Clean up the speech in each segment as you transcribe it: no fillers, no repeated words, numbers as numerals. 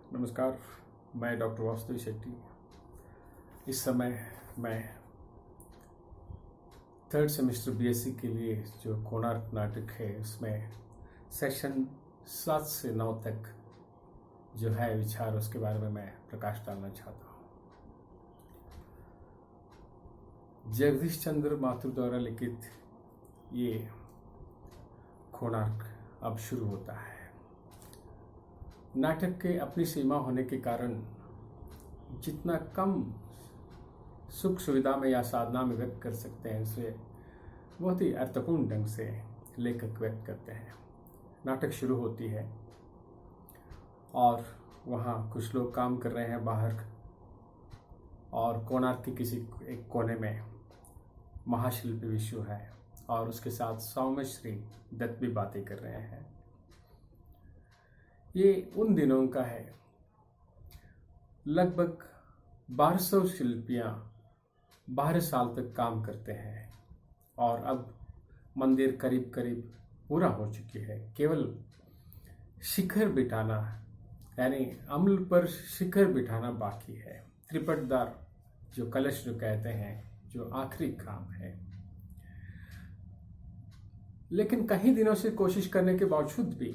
नमस्कार। मैं डॉक्टर वासुदेव शेट्टी। इस समय मैं थर्ड सेमेस्टर बीएससी के लिए जो कोणार्क नाटक है उसमें सेशन 7 से 9 तक जो है विचार, उसके बारे में मैं प्रकाश डालना चाहता हूँ। जगदीश चंद्र माथुर द्वारा लिखित ये कोणार्क अब शुरू होता है। नाटक के अपनी सीमा होने के कारण जितना कम सुख सुविधा में या साधना में व्यक्त कर सकते हैं उसे बहुत ही अर्थपूर्ण ढंग से लेखक व्यक्त करते हैं। नाटक शुरू होती है और वहाँ कुछ लोग काम कर रहे हैं बाहर, और कोणार्क के किसी एक कोने में महाशिल्पी विशु है और उसके साथ सौम्यश्री दत्त भी बातें कर रहे हैं। ये उन दिनों का है, लगभग 1200 शिल्पियाँ 12 साल तक काम करते हैं और अब मंदिर करीब करीब पूरा हो चुकी है। केवल शिखर बिठाना यानी अम्ल पर शिखर बिठाना बाकी है। त्रिपटदार जो कलश जो कहते हैं, जो आखिरी काम है। लेकिन कई दिनों से कोशिश करने के बावजूद भी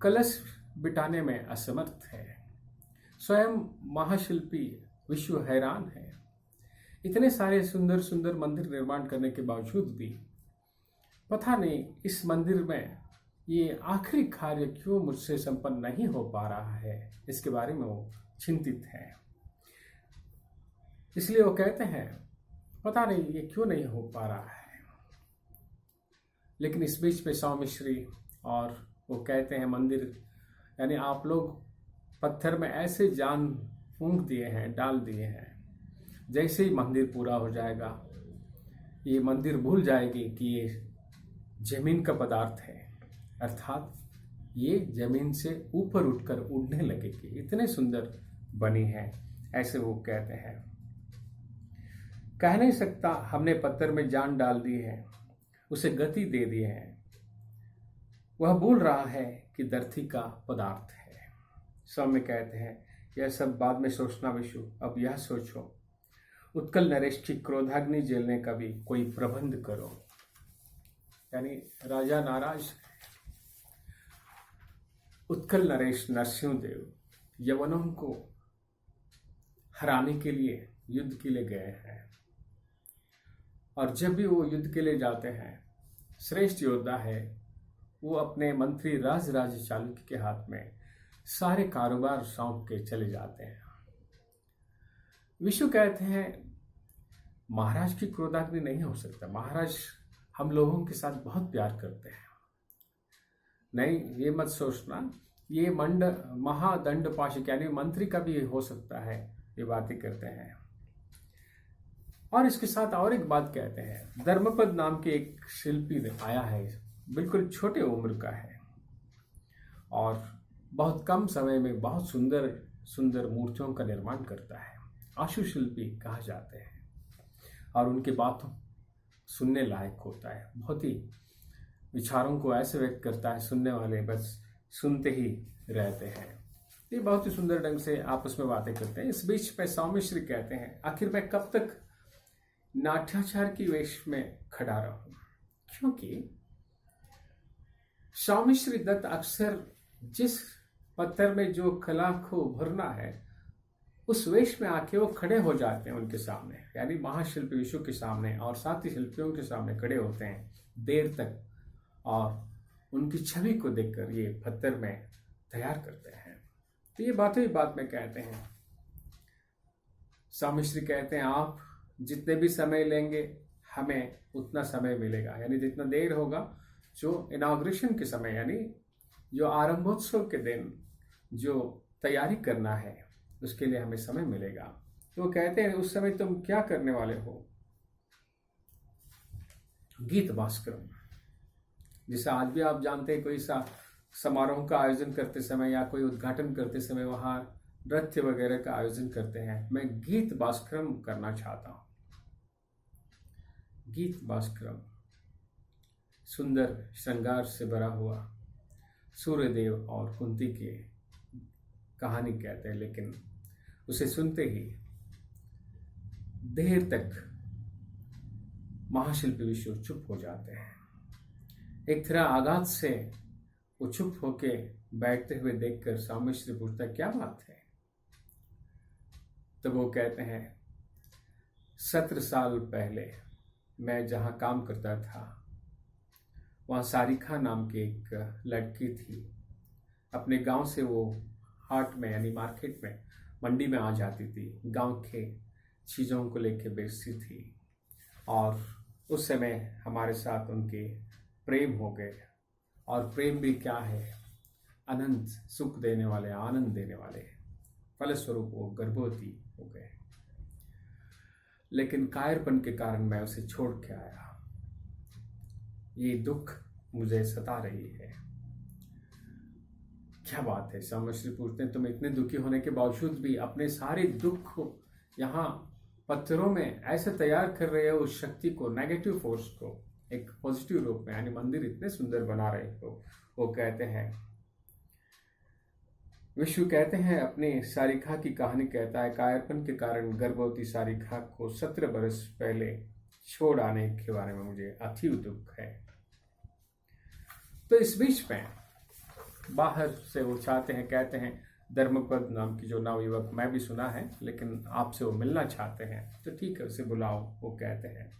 कलश बिठाने में असमर्थ है। स्वयं महाशिल्पी विश्व हैरान है। इतने सारे सुंदर सुंदर मंदिर निर्माण करने के बावजूद भी पता नहीं इस मंदिर में ये आखिरी कार्य क्यों मुझसे संपन्न नहीं हो पा रहा है। इसके बारे में वो चिंतित है। इसलिए वो कहते हैं पता नहीं ये क्यों नहीं हो पा रहा है। लेकिन इस बीच में सौम्यश्री और वो कहते हैं मंदिर यानी आप लोग पत्थर में ऐसे जान फूंक दिए हैं, डाल दिए हैं, जैसे ही मंदिर पूरा हो जाएगा ये मंदिर भूल जाएगी कि ये जमीन का पदार्थ है, अर्थात ये जमीन से ऊपर उठकर उड़ने लगेगी। इतने सुंदर बनी है, ऐसे वो कहते हैं। कह नहीं सकता हमने पत्थर में जान डाल दी है, उसे गति दे दी है। वह बोल रहा है कि धरती का पदार्थ है। सौम्य कहते हैं यह सब बाद में सोचना विशु, अब यह सोचो उत्कल नरेश की क्रोधाग्नि झेलने का भी कोई प्रबंध करो। यानी राजा नाराज। उत्कल नरेश नरसिंहदेव यवनों को हराने के लिए युद्ध के लिए गए हैं, और जब भी वो युद्ध के लिए जाते हैं श्रेष्ठ योद्धा है वो अपने मंत्री राज चालुक्य के हाथ में सारे कारोबार सौंप के चले जाते हैं। विशु कहते हैं महाराज की क्रोधाग्नि नहीं हो सकता, महाराज हम लोगों के साथ बहुत प्यार करते हैं। नहीं, ये मत सोचना, ये महादंड पाशिक यानी मंत्री का भी हो सकता है। ये बातें करते हैं और इसके साथ और एक बात कहते हैं। धर्मपद नाम के एक शिल्पी आया है, बिल्कुल छोटे उम्र का है और बहुत कम समय में बहुत सुंदर सुंदर मूर्तियों का निर्माण करता है। आशु शिल्पी कहा जाते हैं और उनकी बातों सुनने लायक होता है। बहुत ही विचारों को ऐसे व्यक्त करता है, सुनने वाले बस सुनते ही रहते हैं। ये बहुत ही सुंदर ढंग से आपस में बातें करते हैं। इस बीच में सौम्यश्री कहते हैं आखिर मैं कब तक नाट्याचार की वेश में खड़ा रहूं, क्योंकि सौम्यश्री दत्त अक्सर जिस पत्थर में जो कला को भरना है उस वेश में आके वो खड़े हो जाते हैं उनके सामने, यानी महाशिल्पी विशु के सामने और साथ ही शिल्पियों के सामने खड़े होते हैं देर तक और उनकी छवि को देखकर ये पत्थर में तैयार करते हैं। तो ये बातें ही बात में कहते हैं। सौम्यश्री कहते हैं आप जितने भी समय लेंगे हमें उतना समय मिलेगा, यानी जितना देर होगा जो इनॉग्रेशन के समय यानी जो आरंभोत्सव के दिन जो तैयारी करना है उसके लिए हमें समय मिलेगा। तो वो कहते हैं उस समय तुम क्या करने वाले हो। गीत भास्करम, जिसे आज भी आप जानते हैं कोई सा समारोह का आयोजन करते समय या कोई उद्घाटन करते समय वहां नृत्य वगैरह का आयोजन करते हैं। मैं गीत भास्करम करना चाहता हूं। गीत भास्करम सुंदर श्रृंगार से भरा हुआ सूर्यदेव और कुंती के कहानी कहते हैं, लेकिन उसे सुनते ही देर तक महाशिल्पी विष्णु चुप हो जाते हैं। एक तरह आघात से वो चुप होके बैठते हुए देखकर साम्यश्री पूछता, क्या बात है? तो वो कहते हैं, 17 साल पहले मैं जहाँ काम करता था वहाँ सारिका नाम की एक लड़की थी। अपने गांव से वो हाट में यानी मार्केट में, मंडी में आ जाती थी, गांव के चीज़ों को लेके बेचती थी। और उस समय हमारे साथ उनके प्रेम हो गए। और प्रेम भी क्या है, अनंत सुख देने वाले, आनंद देने वाले। फलस्वरूप वो गर्भवती हो गए। लेकिन कायरपन के कारण मैं उसे छोड़ के आया। ये दुख मुझे सता रही है। क्या बात है? साम्यश्री पूछते हैं, तुम इतने दुखी होने के बावजूद भी अपने सारे दुख को यहाँ पत्थरों में ऐसे तैयार कर रहे हो, उस शक्ति को, नेगेटिव फोर्स को एक पॉजिटिव रूप में, यानी मंदिर इतने सुंदर बना रहे हो। वो कहते हैं, विष्णु कहते हैं अपनी सारिका की कहानी कहता है, कायरपन के कारण गर्भवती सारिका को 17 बरस पहले छोड़ आने के बारे में मुझे अतीव दुख है। तो इस बीच में बाहर से वो चाहते हैं, कहते हैं, धर्मपद नाम की जो नवयुवक, मैं भी सुना है, लेकिन आपसे वो मिलना चाहते हैं। तो ठीक है, उसे बुलाओ। वो कहते हैं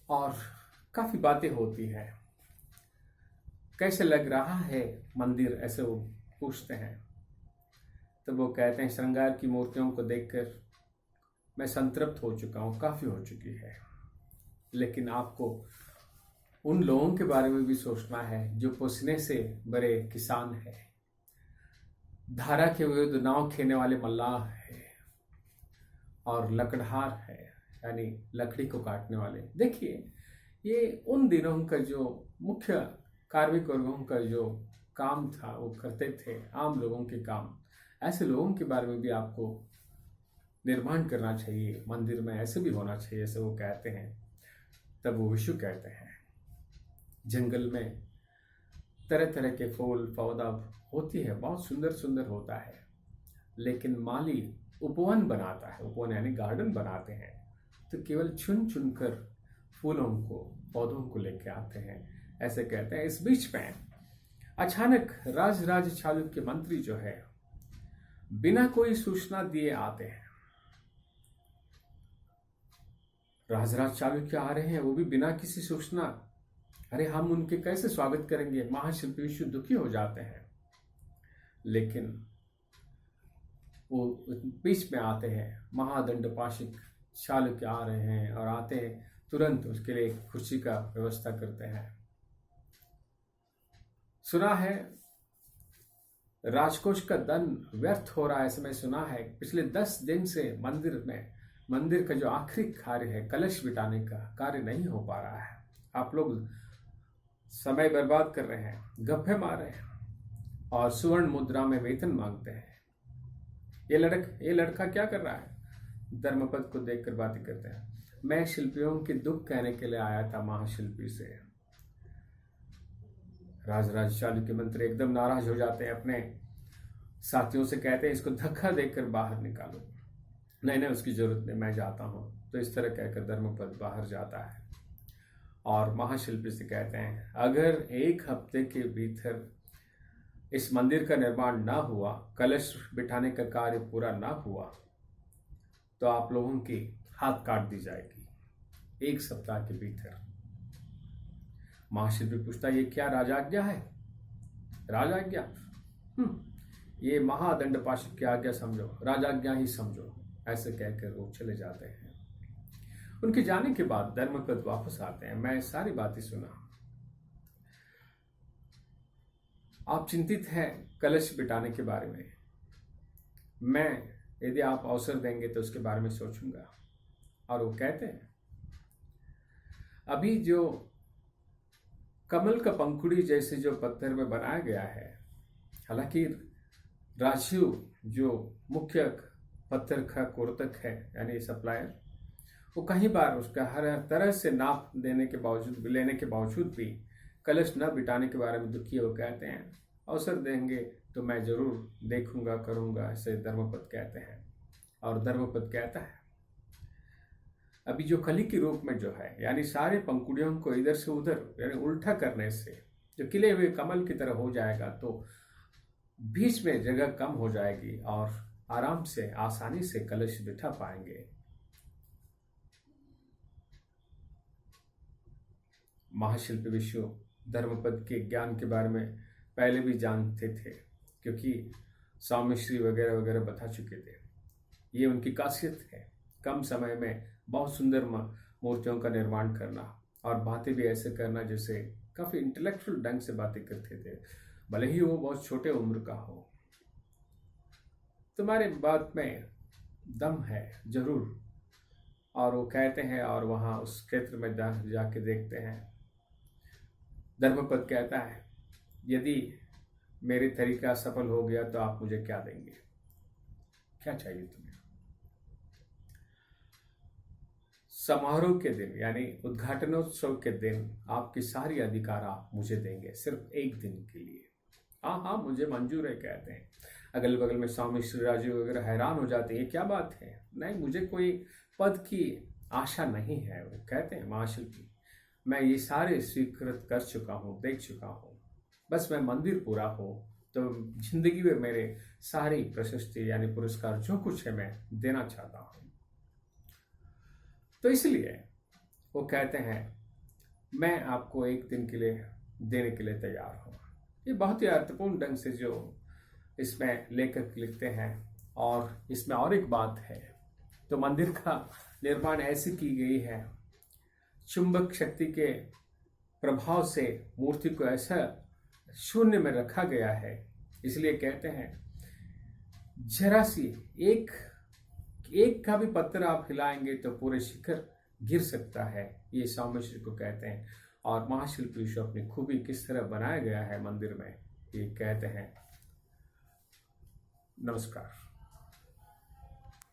और काफी बातें होती हैं। कैसे लग रहा है मंदिर, ऐसे वो पूछते हैं। तो वो कहते हैं, श्रृंगार की मूर्तियों को देखकर मैं संतृप्त हो चुका हूँ, काफी हो चुकी है। लेकिन आपको उन लोगों के बारे में भी सोचना है जो पसीने से भरे किसान है, धारा के विरुद्ध नाव खेलने वाले मल्लाह है, और लकड़हार है, यानी लकड़ी को काटने वाले। देखिए, ये उन दिनों का जो मुख्य कार्मिक वर्गों का जो काम था वो करते थे, आम लोगों के काम। ऐसे लोगों के बारे में भी आपको निर्माण करना चाहिए, मंदिर में ऐसे भी होना चाहिए, ऐसे वो कहते हैं। तब वो विष्णु कहते हैं, जंगल में तरह तरह के फूल पौधा होती है, बहुत सुंदर सुंदर होता है, लेकिन माली उपवन बनाता है, उपवन यानी गार्डन बनाते हैं, तो केवल चुन चुन कर फूलों को, पौधों को लेके आते हैं, ऐसे कहते हैं। इस बीच में अचानक राज चालुक्य मंत्री जो है बिना कोई सूचना दिए आते हैं। राज चालुक्य आ रहे हैं, वो भी बिना किसी सूचना। अरे हम उनके कैसे स्वागत करेंगे? महाशिल्पी विष्णु दुखी हो जाते हैं। लेकिन वो बीच में आते हैं, महादंडपाशिक चालुक्य आ रहे हैं, और आते हैं तुरंत उसके लिए कुर्सी का व्यवस्था करते हैं। सुना है राजकोष का धन व्यर्थ हो रहा है, ऐसे मैं सुना है। पिछले 10 दिन से मंदिर का जो आखिरी कार्य है, कलश बिठाने का कार्य नहीं हो पा रहा है। आप लोग समय बर्बाद कर रहे हैं, गप्पे मार रहे हैं और सुवर्ण मुद्रा में वेतन मांगते हैं। ये लड़का क्या कर रहा है? धर्मपद को देखकर बातें करते हैं, मैं शिल्पियों के दुख कहने के लिए आया था महाशिल्पी से। राज चालुक्य मंत्री एकदम नाराज हो जाते हैं, अपने साथियों से कहते हैं, इसको धक्का देकर बाहर निकालो। नहीं, उसकी जरूरत नहीं, मैं जाता हूं। तो इस तरह कहकर धर्मपद बाहर जाता है और महाशिल्पी से कहते हैं, अगर 1 हफ्ते के भीतर इस मंदिर का निर्माण ना हुआ, कलश बिठाने का कार्य पूरा ना हुआ, तो आप लोगों की हाथ काट दी जाएगी 1 सप्ताह के भीतर। महाशिल्पी पूछता, ये क्या राजाज्ञा है? राजाज्ञा? ये महादंडपाशिक की आज्ञा समझो, राजाज्ञा ही समझो, ऐसे कहकर वो चले जाते हैं। उनके जाने के बाद धर्मपद वापस आते हैं। मैं सारी बातें सुना। आप चिंतित हैं कलश बिठाने के बारे में। मैं यदि आप अवसर देंगे तो उसके बारे में सोचूंगा। और वो कहते हैं, अभी जो कमल का पंखुड़ी जैसे जो पत्थर में बनाया गया है, हालांकि राजीव जो मुख्य पत्थर का कोर्तक है यानी सप्लायर, वो कई बार उसका हर तरह से नाप लेने के बावजूद भी कलश न बिठाने के बारे में दुखी है, वो कहते हैं अवसर देंगे तो मैं जरूर देखूंगा करूंगा, ऐसे धर्मपद कहते हैं। और धर्मपद कहता है अभी जो कली के रूप में जो है, यानी सारे पंखुड़ियों को इधर से उधर यानी उल्टा करने से जो खिले हुए कमल की तरह हो जाएगा, तो बीच में जगह कम हो जाएगी और आराम से आसानी से कलश बिठा पाएंगे। महाशिल्पी विश्व धर्मपद के ज्ञान के बारे में पहले भी जानते थे, क्योंकि सौम्यश्री वगैरह वगैरह बता चुके थे। ये उनकी खासियत है, कम समय में बहुत सुंदर मूर्तियों का निर्माण करना और बातें भी ऐसे करना जैसे काफी इंटेलेक्चुअल ढंग से बातें करते थे, भले ही वो बहुत छोटे उम्र का हो। तुम्हारे बात में दम है जरूर, और वो कहते हैं और वहां उस क्षेत्र में जाके देखते हैं। धर्मपद कहता है यदि मेरे तरीका सफल हो गया तो आप मुझे क्या देंगे, क्या चाहिए तुम्हें? समारोह के दिन यानी उद्घाटनोत्सव के दिन आपकी सारी अधिकार आप मुझे देंगे, सिर्फ एक दिन के लिए। हाँ हाँ मुझे मंजूर है, कहते हैं। अगल बगल में स्वामी श्री राजू वगैरह हैरान हो जाते हैं, क्या बात है? नहीं, मुझे कोई पद की आशा नहीं है। वो कहते हैं महाशिल्पी मैं ये सारे स्वीकृत कर चुका हूँ, देख चुका हूँ, बस मैं मंदिर पूरा हो तो जिंदगी में मेरे सारी प्रशस्ति यानी पुरस्कार जो कुछ है मैं देना चाहता हूँ। तो इसलिए वो कहते हैं मैं आपको एक दिन के लिए देने के लिए तैयार हूँ। ये बहुत ही अर्थपूर्ण ढंग से जो इसमें लेखक लिखते हैं। और इसमें और एक बात है, तो मंदिर का निर्माण ऐसी की गई है, चुंबक शक्ति के प्रभाव से मूर्ति को ऐसा शून्य में रखा गया है, इसलिए कहते हैं जरा सी एक का भी पत्थर आप हिलाएंगे तो पूरे शिखर गिर सकता है, ये सौम्यश्री को कहते हैं। और महाशिल्पी विश्व अपनी खूबी किस तरह बनाया गया है मंदिर में, ये कहते हैं। नमस्कार।